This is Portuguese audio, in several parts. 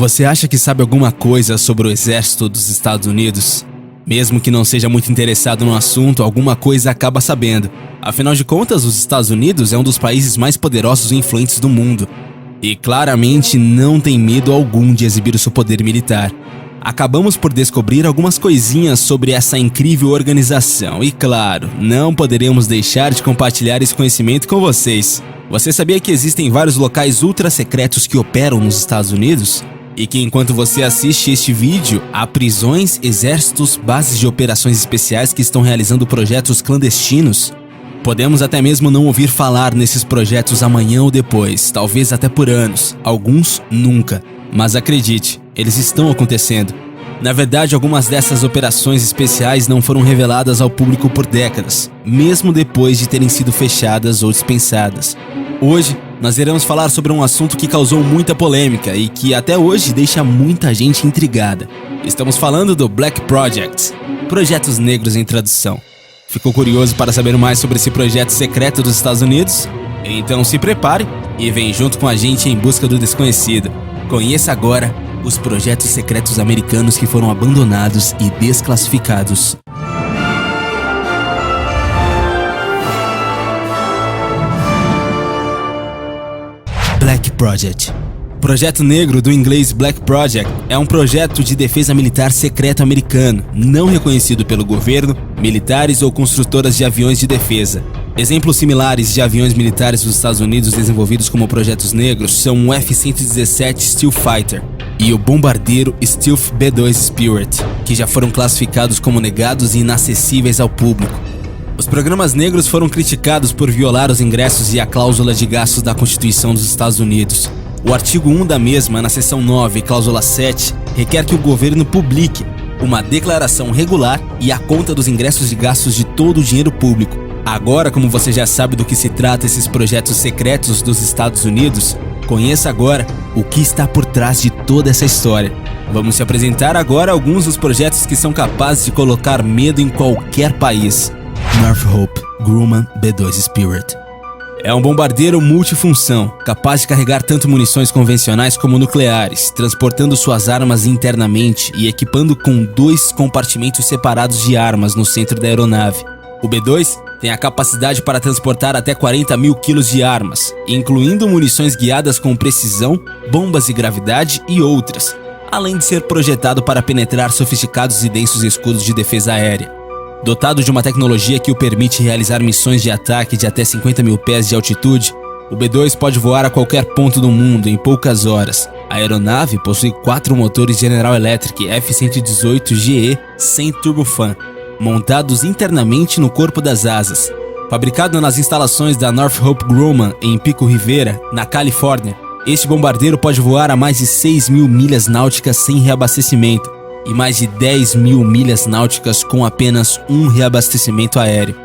Você acha que sabe alguma coisa sobre o exército dos Estados Unidos? Mesmo que não seja muito interessado no assunto, alguma coisa acaba sabendo. Afinal de contas, os Estados Unidos é um dos países mais poderosos e influentes do mundo. E claramente não tem medo algum de exibir o seu poder militar. Acabamos por descobrir algumas coisinhas sobre essa incrível organização e, claro, não poderíamos deixar de compartilhar esse conhecimento com vocês. Você sabia que existem vários locais ultra secretos que operam nos Estados Unidos? E que enquanto você assiste este vídeo, há prisões, exércitos, bases de operações especiais que estão realizando projetos clandestinos? Podemos até mesmo não ouvir falar nesses projetos amanhã ou depois, talvez até por anos, alguns nunca. Mas acredite, eles estão acontecendo. Na verdade, algumas dessas operações especiais não foram reveladas ao público por décadas, mesmo depois de terem sido fechadas ou dispensadas. Hoje, nós iremos falar sobre um assunto que causou muita polêmica e que até hoje deixa muita gente intrigada. Estamos falando do Black Project, Projetos Negros em tradução. Ficou curioso para saber mais sobre esse projeto secreto dos Estados Unidos? Então se prepare e vem junto com a gente em busca do desconhecido. Conheça agora os projetos secretos americanos que foram abandonados e desclassificados. Black Project. Projeto Negro, do inglês Black Project, é um projeto de defesa militar secreto americano, não reconhecido pelo governo, militares ou construtoras de aviões de defesa. Exemplos similares de aviões militares dos Estados Unidos desenvolvidos como projetos negros são o F-117 Stealth Fighter e o bombardeiro Stealth B-2 Spirit, que já foram classificados como negados e inacessíveis ao público. Os programas negros foram criticados por violar os ingressos e a cláusula de gastos da Constituição dos Estados Unidos. O artigo 1 da mesma, na seção 9, cláusula 7, requer que o governo publique uma declaração regular e a conta dos ingressos e gastos de todo o dinheiro público. Agora, como você já sabe do que se trata esses projetos secretos dos Estados Unidos, conheça agora o que está por trás de toda essa história. Vamos te apresentar agora alguns dos projetos que são capazes de colocar medo em qualquer país. Northrop Grumman B-2 Spirit é um bombardeiro multifunção, capaz de carregar tanto munições convencionais como nucleares, transportando suas armas internamente e equipando com 2 compartimentos separados de armas no centro da aeronave. O B-2 tem a capacidade para transportar até 40 mil quilos de armas, incluindo munições guiadas com precisão, bombas de gravidade e outras, além de ser projetado para penetrar sofisticados e densos escudos de defesa aérea. Dotado de uma tecnologia que o permite realizar missões de ataque de até 50 mil pés de altitude, o B-2 pode voar a qualquer ponto do mundo em poucas horas. A aeronave possui 4 motores General Electric F-118GE sem turbofan, montados internamente no corpo das asas. Fabricado nas instalações da Northrop Grumman em Pico Rivera, na Califórnia, este bombardeiro pode voar a mais de 6 mil milhas náuticas sem reabastecimento e mais de 10 mil milhas náuticas com apenas um reabastecimento aéreo.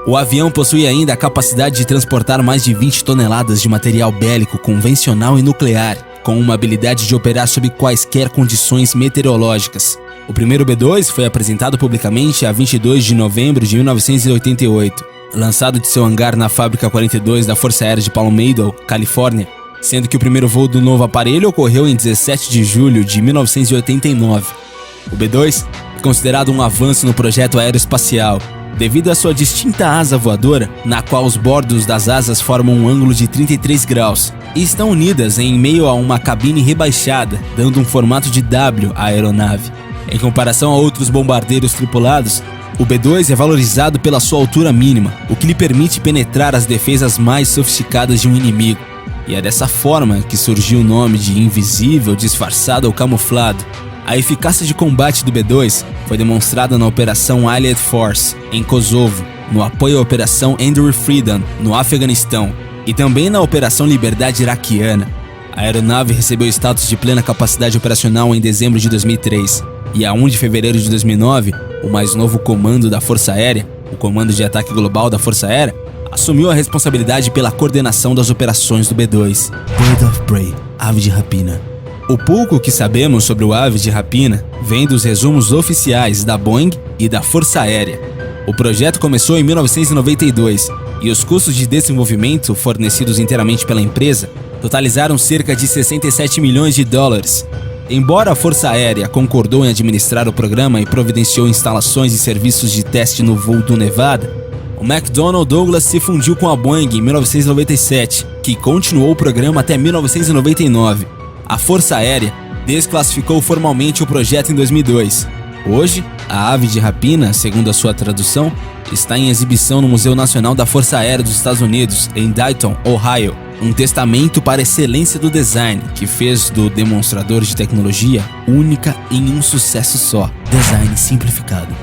O avião possui ainda a capacidade de transportar mais de 20 toneladas de material bélico convencional e nuclear, com uma habilidade de operar sob quaisquer condições meteorológicas. O primeiro B-2 foi apresentado publicamente a 22 de novembro de 1988, lançado de seu hangar na Fábrica 42 da Força Aérea de Palmetto, Califórnia, sendo que o primeiro voo do novo aparelho ocorreu em 17 de julho de 1989. O B-2 é considerado um avanço no projeto aeroespacial, devido à sua distinta asa voadora, na qual os bordos das asas formam um ângulo de 33 graus e estão unidas em meio a uma cabine rebaixada, dando um formato de W à aeronave. Em comparação a outros bombardeiros tripulados, o B-2 é valorizado pela sua altura mínima, o que lhe permite penetrar as defesas mais sofisticadas de um inimigo. E é dessa forma que surgiu o nome de invisível, disfarçado ou camuflado. A eficácia de combate do B-2 foi demonstrada na Operação Allied Force, em Kosovo, no apoio à Operação Enduring Freedom, no Afeganistão, e também na Operação Liberdade Iraquiana. A aeronave recebeu status de plena capacidade operacional em dezembro de 2003, e a 1 de fevereiro de 2009, o mais novo comando da Força Aérea, o Comando de Ataque Global da Força Aérea, assumiu a responsabilidade pela coordenação das operações do B-2. Bird of Prey, ave de rapina. O pouco que sabemos sobre o ave de rapina vem dos resumos oficiais da Boeing e da Força Aérea. O projeto começou em 1992 e os custos de desenvolvimento fornecidos inteiramente pela empresa totalizaram cerca de 67 milhões de dólares. Embora a Força Aérea concordou em administrar o programa e providenciou instalações e serviços de teste no voo do Nevada, o McDonnell Douglas se fundiu com a Boeing em 1997, que continuou o programa até 1999. A Força Aérea desclassificou formalmente o projeto em 2002. Hoje, a ave de rapina, segundo a sua tradução, está em exibição no Museu Nacional da Força Aérea dos Estados Unidos, em Dayton, Ohio. Um testamento para a excelência do design, que fez do demonstrador de tecnologia única em um sucesso só: design simplificado.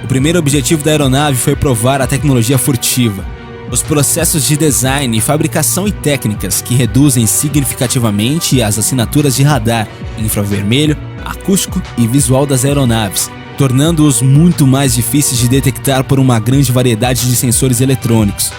O primeiro objetivo da aeronave foi provar a tecnologia furtiva, os processos de design, fabricação e técnicas que reduzem significativamente as assinaturas de radar, infravermelho, acústico e visual das aeronaves, tornando-os muito mais difíceis de detectar por uma grande variedade de sensores eletrônicos.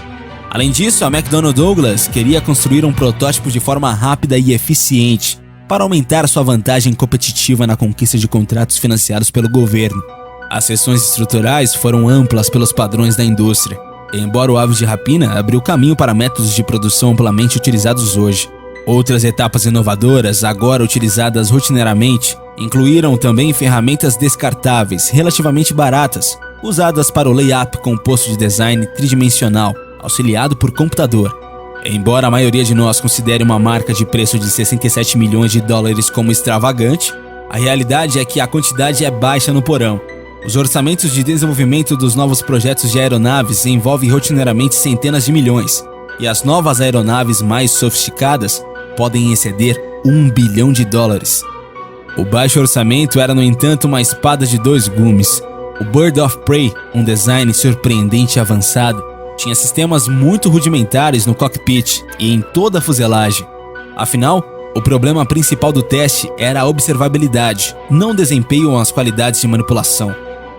Além disso, a McDonnell Douglas queria construir um protótipo de forma rápida e eficiente para aumentar sua vantagem competitiva na conquista de contratos financiados pelo governo. As seções estruturais foram amplas pelos padrões da indústria, embora o ave de rapina abriu caminho para métodos de produção amplamente utilizados hoje. Outras etapas inovadoras, agora utilizadas rotineiramente, incluíram também ferramentas descartáveis relativamente baratas, usadas para o layup composto de design tridimensional, auxiliado por computador. Embora a maioria de nós considere uma marca de preço de 67 milhões de dólares como extravagante, a realidade é que a quantidade é baixa no porão. Os orçamentos de desenvolvimento dos novos projetos de aeronaves envolvem rotineiramente centenas de milhões, e as novas aeronaves mais sofisticadas podem exceder $1 bilhão. O baixo orçamento era, no entanto, uma espada de dois gumes. O Bird of Prey, um design surpreendente e avançado, tinha sistemas muito rudimentares no cockpit e em toda a fuselagem. Afinal, o problema principal do teste era a observabilidade, não o desempenho ou as qualidades de manipulação.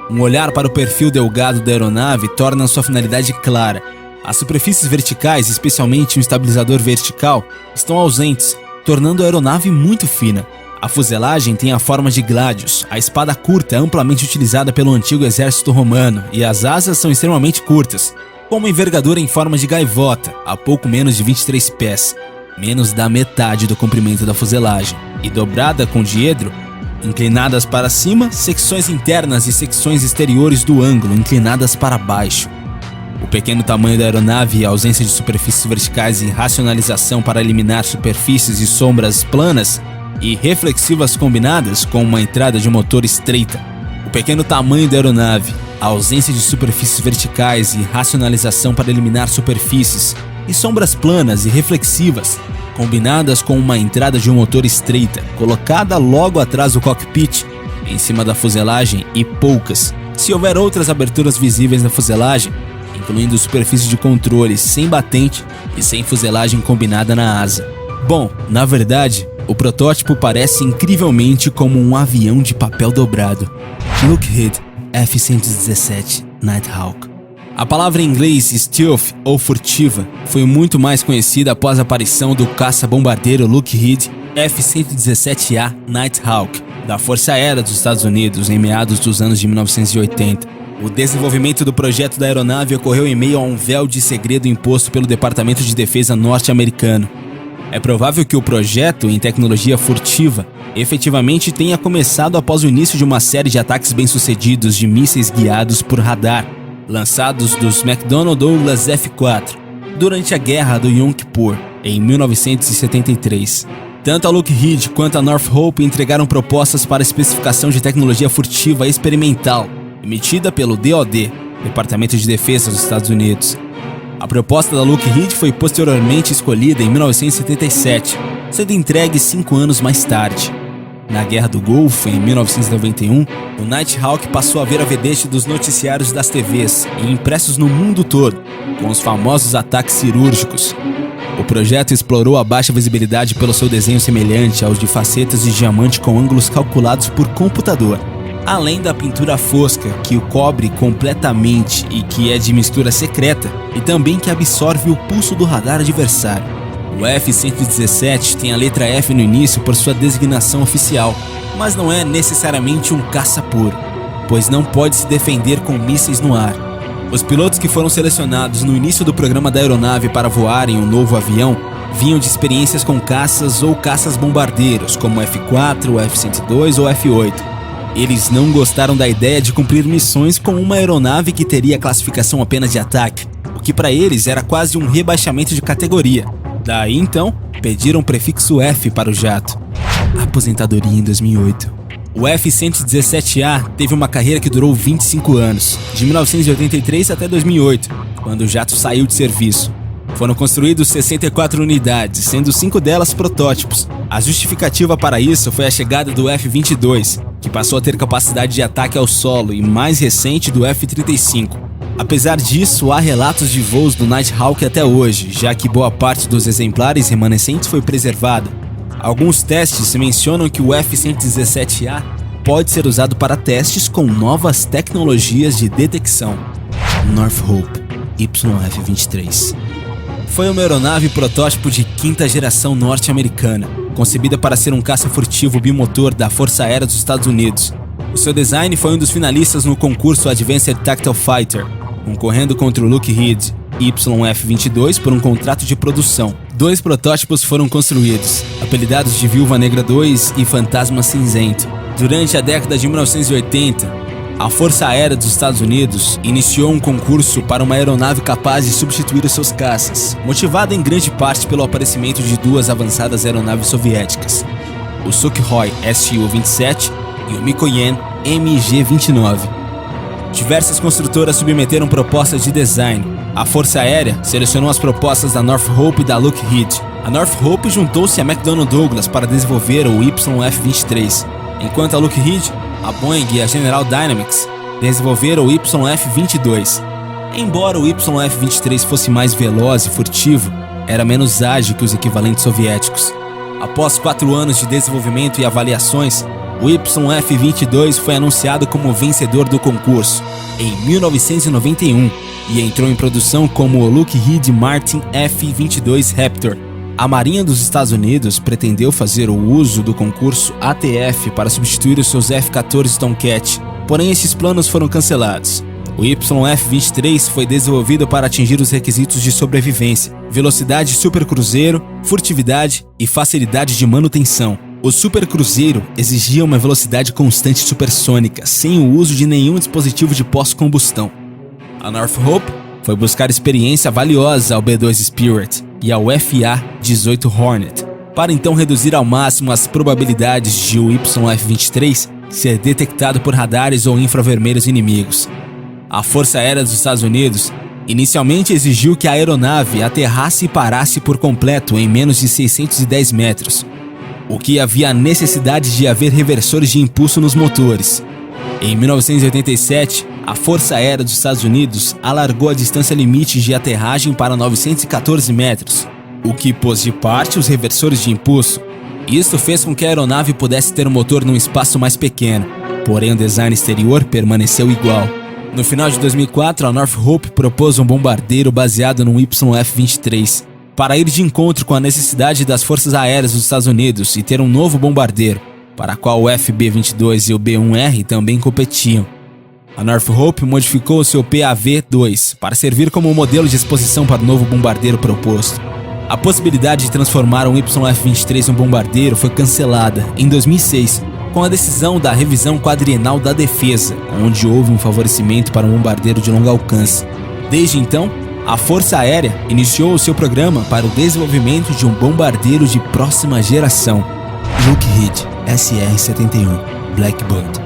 Um olhar para o perfil delgado da aeronave torna sua finalidade clara. As superfícies verticais, especialmente um estabilizador vertical, estão ausentes, tornando a aeronave muito fina. A fuselagem tem a forma de gládios, a espada curta amplamente utilizada pelo antigo exército romano, e as asas são extremamente curtas, com uma envergadura em forma de gaivota, a pouco menos de 23 pés, menos da metade do comprimento da fuselagem, e dobrada com diedro, inclinadas para cima, secções internas e secções exteriores do ângulo inclinadas para baixo. O pequeno tamanho da aeronave e a ausência de superfícies verticais e racionalização para eliminar superfícies e sombras planas e reflexivas combinadas com uma entrada de motor estreita. O pequeno tamanho da aeronave, a ausência de superfícies verticais e racionalização para eliminar superfícies e sombras planas e reflexivas, combinadas com uma entrada de um motor estreita, colocada logo atrás do cockpit, em cima da fuselagem e poucas, se houver outras aberturas visíveis na fuselagem, incluindo superfície de controle sem batente e sem fuselagem combinada na asa. Bom, na verdade, o protótipo parece incrivelmente como um avião de papel dobrado. Lockheed F-117 Nighthawk. A palavra em inglês stealth ou furtiva foi muito mais conhecida após a aparição do caça-bombardeiro Lockheed F-117A Nighthawk da Força Aérea dos Estados Unidos em meados dos anos de 1980. O desenvolvimento do projeto da aeronave ocorreu em meio a um véu de segredo imposto pelo Departamento de Defesa norte-americano. É provável que o projeto em tecnologia furtiva efetivamente tenha começado após o início de uma série de ataques bem-sucedidos de mísseis guiados por radar, lançados dos McDonnell Douglas F-4 durante a Guerra do Yom Kippur, em 1973. Tanto a Lockheed quanto a Northrop entregaram propostas para especificação de tecnologia furtiva experimental, emitida pelo DoD, Departamento de Defesa dos Estados Unidos. A proposta da Lockheed foi posteriormente escolhida em 1977, sendo entregue 5 anos mais tarde. Na Guerra do Golfo, em 1991, o Nighthawk passou a ver a vedete dos noticiários das TVs e impressos no mundo todo, com os famosos ataques cirúrgicos. O projeto explorou a baixa visibilidade pelo seu desenho semelhante aos de facetas de diamante com ângulos calculados por computador, além da pintura fosca que o cobre completamente e que é de mistura secreta e também que absorve o pulso do radar adversário. O F-117 tem a letra F no início por sua designação oficial, mas não é necessariamente um caça puro, pois não pode se defender com mísseis no ar. Os pilotos que foram selecionados no início do programa da aeronave para voar em um novo avião vinham de experiências com caças ou caças-bombardeiros, como o F-4, o F-102 ou o F-8. Eles não gostaram da ideia de cumprir missões com uma aeronave que teria classificação apenas de ataque, o que para eles era quase um rebaixamento de categoria. Daí então, pediram o prefixo F para o jato. Aposentadoria em 2008. O F-117A teve uma carreira que durou 25 anos, de 1983 até 2008, quando o jato saiu de serviço. Foram construídos 64 unidades, sendo 5 delas protótipos. A justificativa para isso foi a chegada do F-22, que passou a ter capacidade de ataque ao solo, e mais recente do F-35. Apesar disso, há relatos de voos do Nighthawk até hoje, já que boa parte dos exemplares remanescentes foi preservada. Alguns testes mencionam que o F-117A pode ser usado para testes com novas tecnologias de detecção. Northrop YF-23 foi uma aeronave protótipo de quinta geração norte-americana, concebida para ser um caça furtivo bimotor da Força Aérea dos Estados Unidos. O seu design foi um dos finalistas no concurso Advanced Tactical Fighter, concorrendo contra o Lockheed YF-22 por um contrato de produção. 2 protótipos foram construídos, apelidados de Viúva Negra 2 e Fantasma Cinzento. Durante a década de 1980, a Força Aérea dos Estados Unidos iniciou um concurso para uma aeronave capaz de substituir os seus caças, motivada em grande parte pelo aparecimento de 2 avançadas aeronaves soviéticas, o Sukhoi Su-27 e o Mikoyan MG-29. Diversas construtoras submeteram propostas de design. A Força Aérea selecionou as propostas da Northrop e da Lockheed. A Northrop juntou-se a McDonnell Douglas para desenvolver o YF-23, enquanto a Lockheed, a Boeing e a General Dynamics desenvolveram o YF-22. Embora o YF-23 fosse mais veloz e furtivo, era menos ágil que os equivalentes soviéticos. Após 4 anos de desenvolvimento e avaliações, o YF-22 foi anunciado como vencedor do concurso em 1991 e entrou em produção como o Lockheed Martin F-22 Raptor. A Marinha dos Estados Unidos pretendeu fazer o uso do concurso ATF para substituir os seus F-14 Tomcat, porém esses planos foram cancelados. O YF-23 foi desenvolvido para atingir os requisitos de sobrevivência, velocidade supercruzeiro, furtividade e facilidade de manutenção. O supercruzeiro exigia uma velocidade constante supersônica, sem o uso de nenhum dispositivo de pós-combustão. A Northrop foi buscar experiência valiosa ao B-2 Spirit e ao FA-18 Hornet, para então reduzir ao máximo as probabilidades de o YF-23 ser detectado por radares ou infravermelhos inimigos. A Força Aérea dos Estados Unidos inicialmente exigiu que a aeronave aterrasse e parasse por completo em menos de 610 metros, o que havia a necessidade de haver reversores de impulso nos motores. Em 1987, a Força Aérea dos Estados Unidos alargou a distância limite de aterragem para 914 metros, o que pôs de parte os reversores de impulso. Isso fez com que a aeronave pudesse ter um motor num espaço mais pequeno, porém o design exterior permaneceu igual. No final de 2004, a Northrop propôs um bombardeiro baseado no YF-23, para ir de encontro com a necessidade das forças aéreas dos Estados Unidos e ter um novo bombardeiro, para a qual o FB-22 e o B-1R também competiam. A Northrop modificou o seu PAV-2 para servir como modelo de exposição para o novo bombardeiro proposto. A possibilidade de transformar um YF-23 em um bombardeiro foi cancelada em 2006, com a decisão da revisão quadrienal da defesa, onde houve um favorecimento para um bombardeiro de longo alcance. Desde então, a Força Aérea iniciou o seu programa para o desenvolvimento de um bombardeiro de próxima geração, Lockheed SR-71 Blackbird.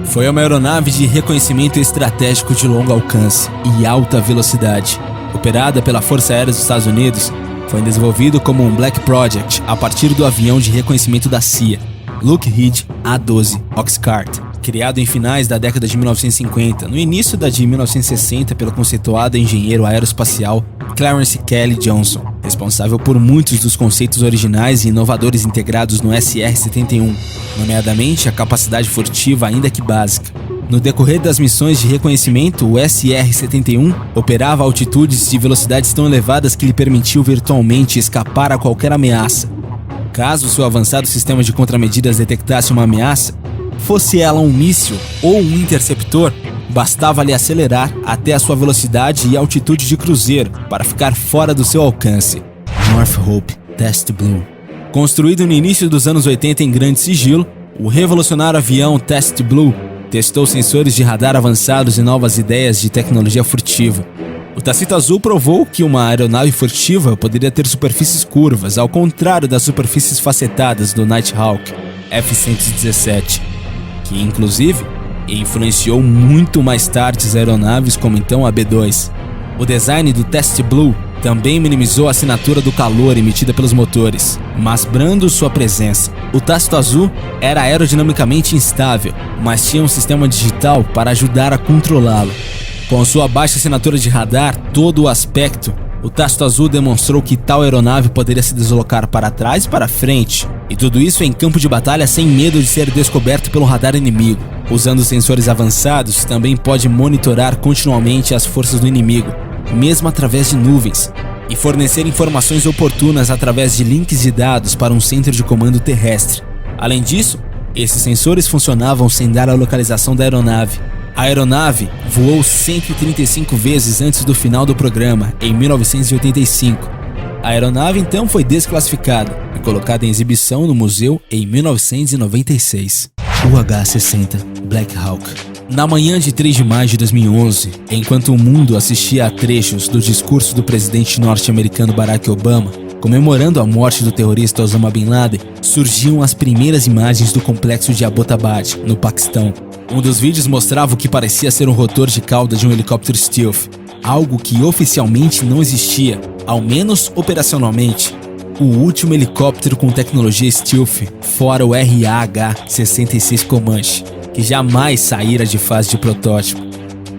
Foi uma aeronave de reconhecimento estratégico de longo alcance e alta velocidade. Operada pela Força Aérea dos Estados Unidos, foi desenvolvido como um Black Project a partir do avião de reconhecimento da CIA, Lockheed A-12 Oxcart, criado em finais da década de 1950, no início da de 1960 pelo conceituado engenheiro aeroespacial Clarence Kelly Johnson, responsável por muitos dos conceitos originais e inovadores integrados no SR-71, nomeadamente a capacidade furtiva ainda que básica. No decorrer das missões de reconhecimento, o SR-71 operava a altitudes e velocidades tão elevadas que lhe permitiu virtualmente escapar a qualquer ameaça. Caso seu avançado sistema de contramedidas detectasse uma ameaça, fosse ela um míssil ou um interceptor, bastava-lhe acelerar até a sua velocidade e altitude de cruzeiro para ficar fora do seu alcance. Northrop Test Blue. Construído no início dos anos 80 em grande sigilo, o revolucionário avião Test Blue testou sensores de radar avançados e novas ideias de tecnologia furtiva. O Tacito Azul provou que uma aeronave furtiva poderia ter superfícies curvas, ao contrário das superfícies facetadas do Nighthawk F-117, que inclusive influenciou muito mais tarde as aeronaves como então a B-2. O design do Test Blue também minimizou a assinatura do calor emitida pelos motores, masbrando sua presença. O Tacito Azul era aerodinamicamente instável, mas tinha um sistema digital para ajudar a controlá-lo. Com sua baixa assinatura de radar, todo o aspecto, o Tacito Azul demonstrou que tal aeronave poderia se deslocar para trás e para frente, e tudo isso em campo de batalha sem medo de ser descoberto pelo radar inimigo. Usando sensores avançados, também pode monitorar continuamente as forças do inimigo, mesmo através de nuvens, e fornecer informações oportunas através de links de dados para um centro de comando terrestre. Além disso, esses sensores funcionavam sem dar a localização da aeronave. A aeronave voou 135 vezes antes do final do programa, em 1985. A aeronave então foi desclassificada e colocada em exibição no museu em 1996. UH-60 Black Hawk. Na manhã de 3 de maio de 2011, enquanto o mundo assistia a trechos do discurso do presidente norte-americano Barack Obama, comemorando a morte do terrorista Osama Bin Laden, surgiam as primeiras imagens do complexo de Abbottabad, no Paquistão. Um dos vídeos mostrava o que parecia ser um rotor de cauda de um helicóptero stealth, algo que oficialmente não existia, ao menos operacionalmente. O último helicóptero com tecnologia stealth, fora o RAH-66 Comanche, que jamais saíra de fase de protótipo.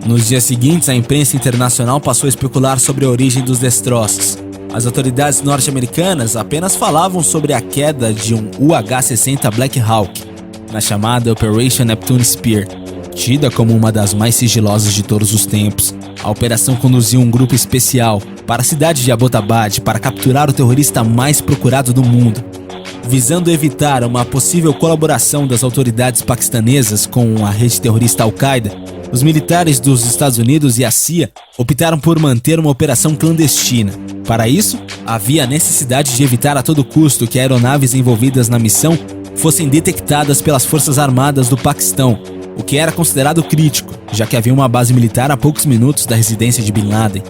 Nos dias seguintes, a imprensa internacional passou a especular sobre a origem dos destroços. As autoridades norte-americanas apenas falavam sobre a queda de um UH-60 Black Hawk, na chamada Operation Neptune Spear, tida como uma das mais sigilosas de todos os tempos. A operação conduziu um grupo especial para a cidade de Abbottabad para capturar o terrorista mais procurado do mundo. Visando evitar uma possível colaboração das autoridades paquistanesas com a rede terrorista Al-Qaeda, os militares dos Estados Unidos e a CIA optaram por manter uma operação clandestina. Para isso, havia a necessidade de evitar a todo custo que aeronaves envolvidas na missão fossem detectadas pelas Forças Armadas do Paquistão, o que era considerado crítico, já que havia uma base militar a poucos minutos da residência de Bin Laden.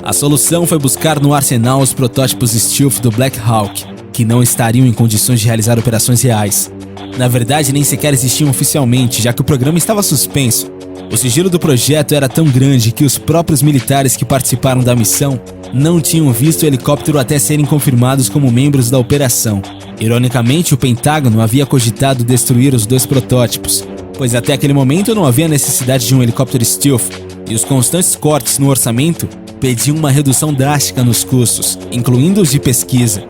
A solução foi buscar no arsenal os protótipos stealth do Black Hawk, que não estariam em condições de realizar operações reais. Na verdade, nem sequer existiam oficialmente, já que o programa estava suspenso. O sigilo do projeto era tão grande que os próprios militares que participaram da missão não tinham visto o helicóptero até serem confirmados como membros da operação. Ironicamente, o Pentágono havia cogitado destruir os 2 protótipos, pois até aquele momento não havia necessidade de um helicóptero stealth, e os constantes cortes no orçamento pediam uma redução drástica nos custos, incluindo os de pesquisa.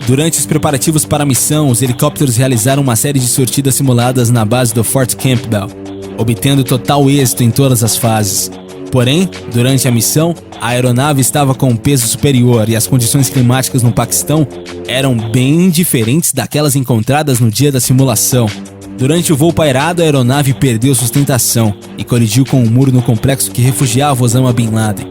Durante os preparativos para a missão, os helicópteros realizaram uma série de sortidas simuladas na base do Fort Campbell, obtendo total êxito em todas as fases. Porém, durante a missão, a aeronave estava com um peso superior e as condições climáticas no Paquistão eram bem diferentes daquelas encontradas no dia da simulação. Durante o voo pairado, a aeronave perdeu sustentação e colidiu com um muro no complexo que refugiava Osama Bin Laden.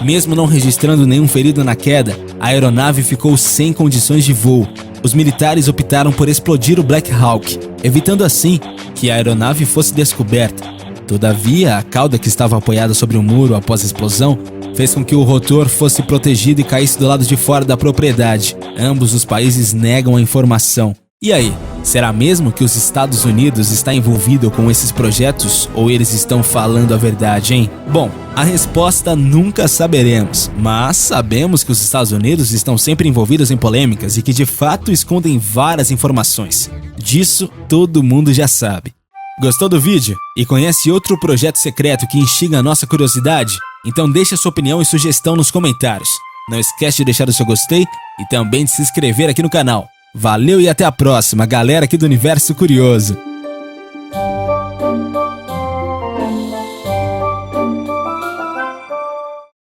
Mesmo não registrando nenhum ferido na queda, a aeronave ficou sem condições de voo. Os militares optaram por explodir o Black Hawk, evitando assim que a aeronave fosse descoberta. Todavia, a cauda que estava apoiada sobre o muro após a explosão fez com que o rotor fosse protegido e caísse do lado de fora da propriedade. Ambos os países negam a informação. E aí, será mesmo que os Estados Unidos está envolvido com esses projetos ou eles estão falando a verdade, hein? Bom, a resposta nunca saberemos, mas sabemos que os Estados Unidos estão sempre envolvidos em polêmicas e que de fato escondem várias informações. Disso todo mundo já sabe. Gostou do vídeo? E conhece outro projeto secreto que instiga a nossa curiosidade? Então deixe a sua opinião e sugestão nos comentários. Não esquece de deixar o seu gostei e também de se inscrever aqui no canal. Valeu e até a próxima, galera aqui do Universo Curioso!